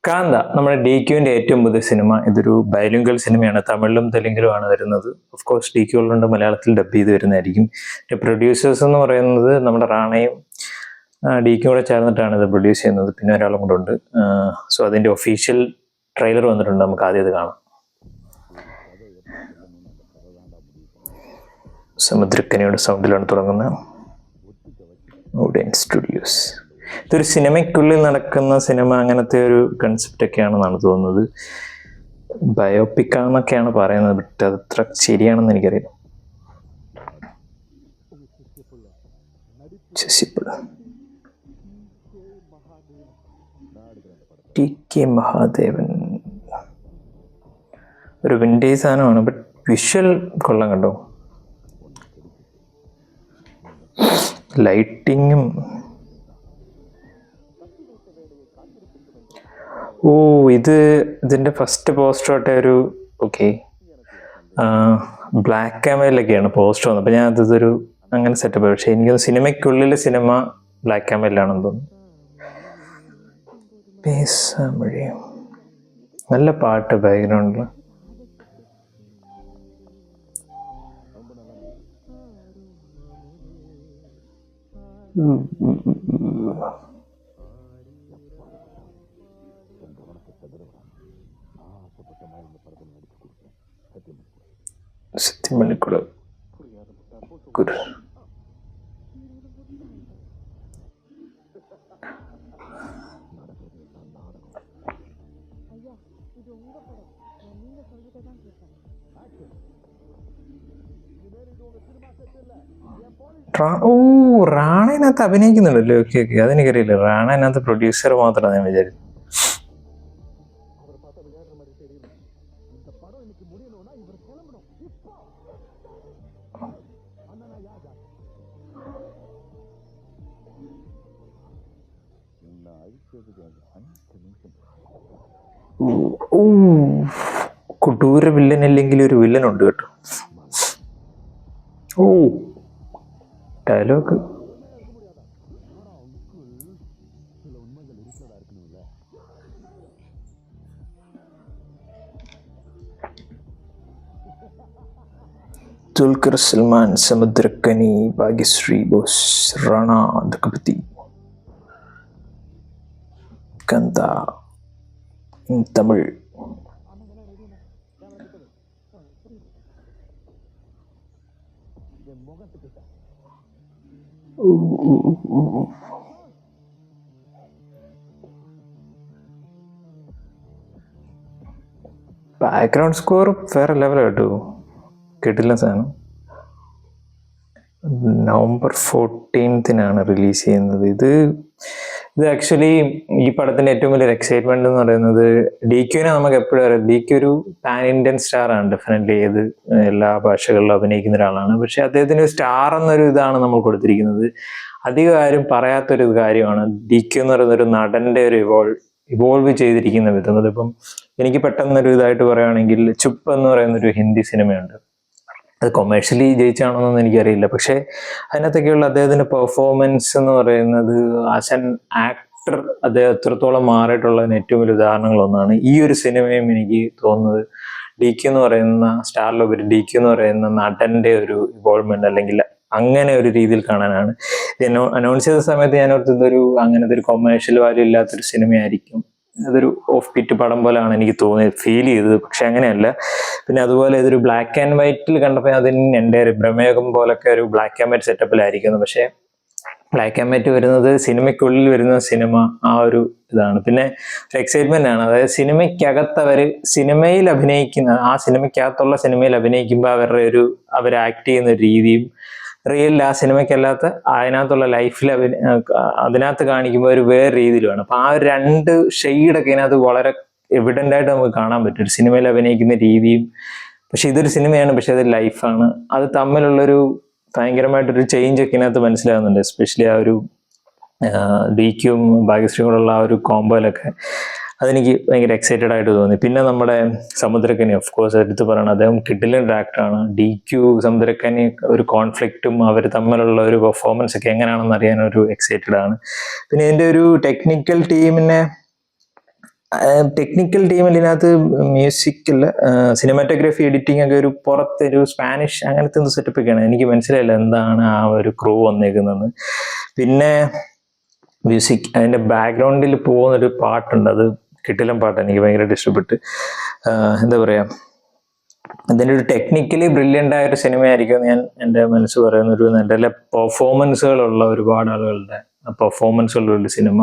കാന്ത നമ്മുടെ DQവിന്റെ ഏറ്റവും പുതിയ സിനിമ. ഇതൊരു ബൈലിംഗ്വൽ സിനിമയാണ്. തമിഴിലും തെലുങ്കിലുമാണ് വരുന്നത്. ഓഫ് കോഴ്സ് DQ ഉള്ളതുകൊണ്ട് മലയാളത്തിൽ ഡബ് ചെയ്ത് വരുന്നതായിരിക്കും. പ്രൊഡ്യൂസേഴ്സ് എന്ന് പറയുന്നത് നമ്മുടെ റാണയും DQ കൂടെ ചേർന്നിട്ടാണ് ഇത് പ്രൊഡ്യൂസ് ചെയ്യുന്നത്. പിന്നെ ഒരാളും കൂടെ ഉണ്ട്. സോ അതിന്റെ ഒഫീഷ്യൽ ട്രെയിലർ വന്നിട്ടുണ്ട്. നമുക്ക് ആദ്യം ഇത് കാണാം. സമുദ്രക്കനിയുടെ സൗണ്ടിലാണ് തുടങ്ങുന്നത്. സ്റ്റുഡിയോസ്. ഇതൊരു സിനിമയ്ക്കുള്ളിൽ നടക്കുന്ന സിനിമ, അങ്ങനത്തെ ഒരു കൺസെപ്റ്റ് ഒക്കെയാണെന്നാണ് തോന്നുന്നത്. ബയോപിക്കാന്നൊക്കെയാണ് പറയുന്നത്, ബട്ട് അത് അത്ര ശരിയാണെന്ന് എനിക്കറിയാം. TK മഹാദേവൻ ഒരു വിൻറ്റേജ് സാധനമാണ്, ബട്ട് വിഷ്വൽ കൊള്ളാം കണ്ടോ. ലൈറ്റിങ്ങും ഇതിന്റെ ഫസ്റ്റ് പോസ്റ്റർ ആട്ടെ ഒരു ബ്ലാക്ക് ക്യാമറയിലൊക്കെയാണ് പോസ്റ്റർ വന്നത്. അപ്പൊ ഞാൻ അതൊരു അങ്ങനെ സെറ്റപ്പ്. പക്ഷെ എനിക്ക് സിനിമയ്ക്കുള്ളിലെ സിനിമ ബ്ലാക്ക് ക്യാമറയിലാണെന്ന് തോന്നുന്നു. നല്ല പാട്ട് ബാക്ക്ഗ്രൗണ്ടിൽ. സത്യമണിക്കുളം ഗുരു. റാണ അതിനകത്ത് അഭിനയിക്കുന്നുണ്ടല്ലോ. ഓക്കെ അതെനിക്കറിയില്ല. റാണ അതിനകത്ത് പ്രൊഡ്യൂസർ മാത്രമാണ് ഞാൻ വിചാരിച്ചു. കൊടൂര വില്ലൻ അല്ലെങ്കിൽ ഒരു വില്ലൻ ഉണ്ട് കേട്ടോ. Dialogue Dulquer Salman, Samuthirakani, Bhagyashree boss, Rana ദുഃഖപതി, kantha in Tamil. Background score വേറെ ലെവൽ കേട്ടോ, കിട്ടില്ല സാധനം. November 14th റിലീസ് ചെയ്യുന്നത്. ഇത് ആക്ച്വലി ഈ പടത്തിന്റെ ഏറ്റവും വലിയൊരു എക്സൈറ്റ്മെന്റ് എന്ന് പറയുന്നത്, DQവിനെ നമുക്ക് എപ്പോഴും അറിയാം. DQ ഒരു പാൻ ഇന്ത്യൻ സ്റ്റാർ ആണ്. ഡെഫിനറ്റ്ലി എല്ലാ ഭാഷകളിലും അഭിനയിക്കുന്ന ഒരാളാണ്. പക്ഷെ അദ്ദേഹത്തിന് സ്റ്റാർ എന്നൊരു ഇതാണ് നമ്മൾ കൊടുത്തിരിക്കുന്നത്. അധികം ആരും പറയാത്തൊരു കാര്യമാണ് DQ എന്ന് പറയുന്ന ഒരു നടന്റെ ഒരു ഇവോൾവ് ചെയ്തിരിക്കുന്ന വിധം. അതിപ്പം എനിക്ക് പെട്ടെന്നൊരു ഇതായിട്ട് പറയുകയാണെങ്കിൽ, ചുപ്പ് എന്ന് പറയുന്നൊരു ഹിന്ദി സിനിമയുണ്ട്. അത് കൊമേഴ്ഷ്യലി ജയിച്ചാണോന്നൊന്നും എനിക്കറിയില്ല. പക്ഷെ അതിനകത്തൊക്കെയുള്ള അദ്ദേഹത്തിന്റെ പെർഫോമൻസ് എന്ന് പറയുന്നത്, ആസ് ആൻ ആക്ടർ അദ്ദേഹം എത്രത്തോളം മാറിയിട്ടുള്ളതിന് ഏറ്റവും വലിയ ഉദാഹരണങ്ങളൊന്നാണ്. ഈ ഒരു സിനിമയും എനിക്ക് തോന്നുന്നത് DQ എന്ന് പറയുന്ന സ്റ്റാറിലുപരി DQ എന്ന് പറയുന്ന നടന്റെ ഒരു ഇവോൾവ്മെന്റ്, അല്ലെങ്കിൽ അങ്ങനെ ഒരു രീതിയിൽ കാണാനാണ്. അനൗൺസ് ചെയ്ത സമയത്ത് ഞാൻ ഓർത്തതൊരു അങ്ങനത്തെ ഒരു കൊമേഴ്ഷ്യൽ വാല്യൂ ഇല്ലാത്തൊരു സിനിമയായിരിക്കും, അതൊരു ഓഫ് ബീറ്റ് പടം പോലെയാണ് എനിക്ക് ഫീൽ ചെയ്തത്. പക്ഷെ അങ്ങനെയല്ല. പിന്നെ അതുപോലെ ഇതൊരു ബ്ലാക്ക് ആൻഡ് വൈറ്റിൽ കണ്ടപ്പോൾ അതിന് എൻ്റെ ഒരു ഭ്രമയോഗം പോലൊക്കെ ഒരു ബ്ലാക്ക് ആൻഡ് വൈറ്റ് സെറ്റപ്പിലായിരിക്കുന്നു. പക്ഷെ ബ്ലാക്ക് ആൻഡ് വൈറ്റ് വരുന്നത് സിനിമയ്ക്കുള്ളിൽ വരുന്ന സിനിമ ആ ഒരു ഇതാണ്. പിന്നെ ഒരു എക്സൈറ്റ്മെന്റ് ആണ്. അതായത് സിനിമയ്ക്കകത്ത് സിനിമയിൽ അഭിനയിക്കുന്ന, ആ സിനിമയ്ക്കകത്തുള്ള സിനിമയിൽ അഭിനയിക്കുമ്പോൾ അവർ ആക്ട് ചെയ്യുന്ന രീതിയും റിയൽ ആ സിനിമയ്ക്കല്ലാത്ത അതിനകത്തുള്ള ലൈഫിൽ അതിനകത്ത് കാണിക്കുമ്പോൾ ഒരു വേറെ രീതിയിലാണ്. അപ്പൊ ആ രണ്ട് ഷെയ്ഡൊക്കെ ഇതിനകത്ത് വളരെ എവിഡന്റ് ആയിട്ട് നമുക്ക് കാണാൻ പറ്റും. ഒരു സിനിമയിൽ അഭിനയിക്കുന്ന രീതിയും, പക്ഷെ ഇതൊരു സിനിമയാണ്, പക്ഷെ അത് ലൈഫാണ്. അത് തമ്മിലുള്ളൊരു ഭയങ്കരമായിട്ടൊരു ചേഞ്ച് ഒക്കെ ഇതിനകത്ത് മനസ്സിലാകുന്നുണ്ട്. എസ്പെഷ്യലി ആ ഒരു DQവും ഭാഗ്യശ്രീയും കൂടെയുള്ള ആ ഒരു കോമ്പോയിലൊക്കെ അതെനിക്ക് ഭയങ്കര എക്സൈറ്റഡ് ആയിട്ട് തോന്നി. പിന്നെ നമ്മുടെ സമുദ്രക്കനി, ഓഫ് കോഴ്സ് എടുത്ത് പറയണം, അദ്ദേഹം കിഡിലൻ ആക്ടറാണ്. DQ സമുദ്രക്കനി ഒരു കോൺഫ്ലിക്റ്റും അവർ തമ്മിലുള്ള ഒരു പെർഫോമൻസ് ഒക്കെ എങ്ങനെയാണെന്ന് അറിയാൻ ഒരു എക്സൈറ്റഡ് ആണ്. പിന്നെ ഇതിന്റെ ഒരു ടെക്നിക്കൽ ടീമിനെ ടെക്നിക്കൽ ടീമിൽ ഇതിനകത്ത് മ്യൂസിക്കിൽ സിനിമാറ്റോഗ്രാഫി എഡിറ്റിംഗ് ഒക്കെ ഒരു പുറത്തൊരു സ്പാനിഷ് അങ്ങനത്തെ ഒരു സെറ്റപ്പ് ഒക്കെയാണ്. എനിക്ക് മനസ്സിലായില്ല എന്താണ് ആ ഒരു ക്രൂ വന്നേക്കുന്നത്. പിന്നെ മ്യൂസിക്, അതിൻ്റെ ബാക്ക്ഗ്രൗണ്ടിൽ പോകുന്നൊരു പാട്ടുണ്ട്, അത് കിടിലൻ പാട്ട്, എനിക്ക് ഭയങ്കരമായിട്ട് ഇഷ്ടപ്പെട്ട്. എന്താ പറയുക, അതിൻ്റെ ഒരു ടെക്നിക്കലി ബ്രില്യൻ്റ് ആയ ഒരു സിനിമയായിരിക്കും ഞാൻ എൻ്റെ മനസ്സ് പറയുന്ന. ഒരു നല്ല പെർഫോമൻസുകളുള്ള ഒരുപാട് ആളുകളുടെ പെർഫോമൻസുള്ള ഒരു സിനിമ.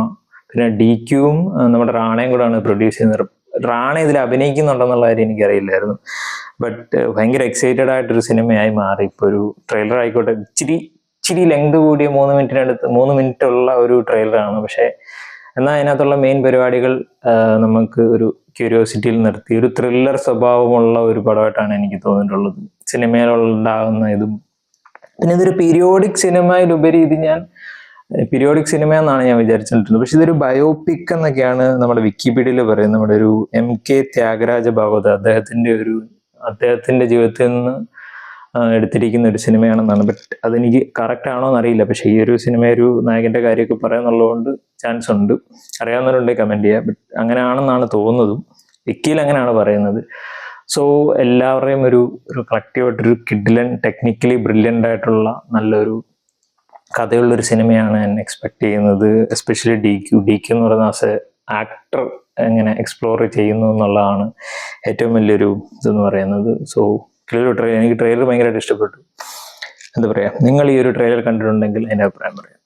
പിന്നെ DQവും നമ്മുടെ റാണയും കൂടെയാണ് പ്രൊഡ്യൂസ് ചെയ്യുന്നത്. റാണ ഇതിൽ അഭിനയിക്കുന്നുണ്ടെന്നുള്ള കാര്യം എനിക്കറിയില്ലായിരുന്നു. ബട്ട് ഭയങ്കര എക്സൈറ്റഡ് ആയിട്ടൊരു സിനിമയായി മാറി. ഇപ്പോൾ ഒരു ട്രെയിലർ ആയിക്കോട്ടെ, ഇച്ചിരി ലെങ്ത് കൂടിയ 3 മിനിറ്റ് ഉള്ള ഒരു ട്രെയിലറാണ്. പക്ഷേ എന്നാൽ അതിനകത്തുള്ള മെയിൻ പരിപാടികൾ നമുക്ക് ഒരു ക്യൂരിയോസിറ്റിയിൽ നിർത്തി ഒരു ത്രില്ലർ സ്വഭാവമുള്ള ഒരു പടമായിട്ടാണ് എനിക്ക് തോന്നിയിട്ടുള്ളത്. സിനിമയിലുണ്ടാകുന്ന ഇതും പിന്നെ ഇതൊരു പീരിയോഡിക് സിനിമയിലുപരി ഇത് ഞാൻ പീരിയോഡിക് സിനിമ എന്നാണ് ഞാൻ വിചാരിച്ചിട്ടുള്ളത്. പക്ഷെ ഇതൊരു ബയോപിക് എന്നൊക്കെയാണ് നമ്മുടെ വിക്കിപീഡിയയിൽ പറയുന്നത്. നമ്മുടെ ഒരു MK ത്യാഗരാജ ഭാഗവത് അദ്ദേഹത്തിന്റെ ജീവിതത്തിൽ നിന്ന് എടുത്തിരിക്കുന്ന ഒരു സിനിമയാണെന്നാണ്. ബട്ട് അതെനിക്ക് കറക്റ്റ് ആണോ എന്നറിയില്ല. പക്ഷെ ഈ ഒരു സിനിമ ഒരു നായകന്റെ കാര്യമൊക്കെ പറയാന്നുള്ളതുകൊണ്ട് ചാൻസ് ഉണ്ട്. അറിയാവുന്നവരുണ്ടെങ്കിൽ കമന്റ് ചെയ്യുക. ബട്ട് അങ്ങനെയാണെന്നാണ് തോന്നുന്നതും. വിക്കിയിൽ അങ്ങനെയാണ് പറയുന്നത്. സോ എല്ലാവരുടെയും ഒരു കളക്റ്റീവായിട്ടൊരു കിഡിലൻ ടെക്നിക്കലി ബ്രില്യൻ്റ് ആയിട്ടുള്ള നല്ലൊരു കഥയുള്ളൊരു സിനിമയാണ് ഞാൻ എക്സ്പെക്ട് ചെയ്യുന്നത്. എസ്പെഷ്യലി DQ എന്ന് പറയുന്ന ആസ് എ ആക്ടർ എങ്ങനെ എക്സ്പ്ലോർ ചെയ്യുന്നു എന്നുള്ളതാണ് ഏറ്റവും വലിയൊരു ഇതെന്ന് പറയുന്നത്. സോ എനിക്ക് ട്രെയിലർ ഭയങ്കരമായിട്ട് ഇഷ്ടപ്പെട്ടു. എന്താ പറയുക, നിങ്ങൾ ഈ ഒരു ട്രെയിലർ കണ്ടിട്ടുണ്ടെങ്കിൽ എൻ്റെ അഭിപ്രായം പറയാം.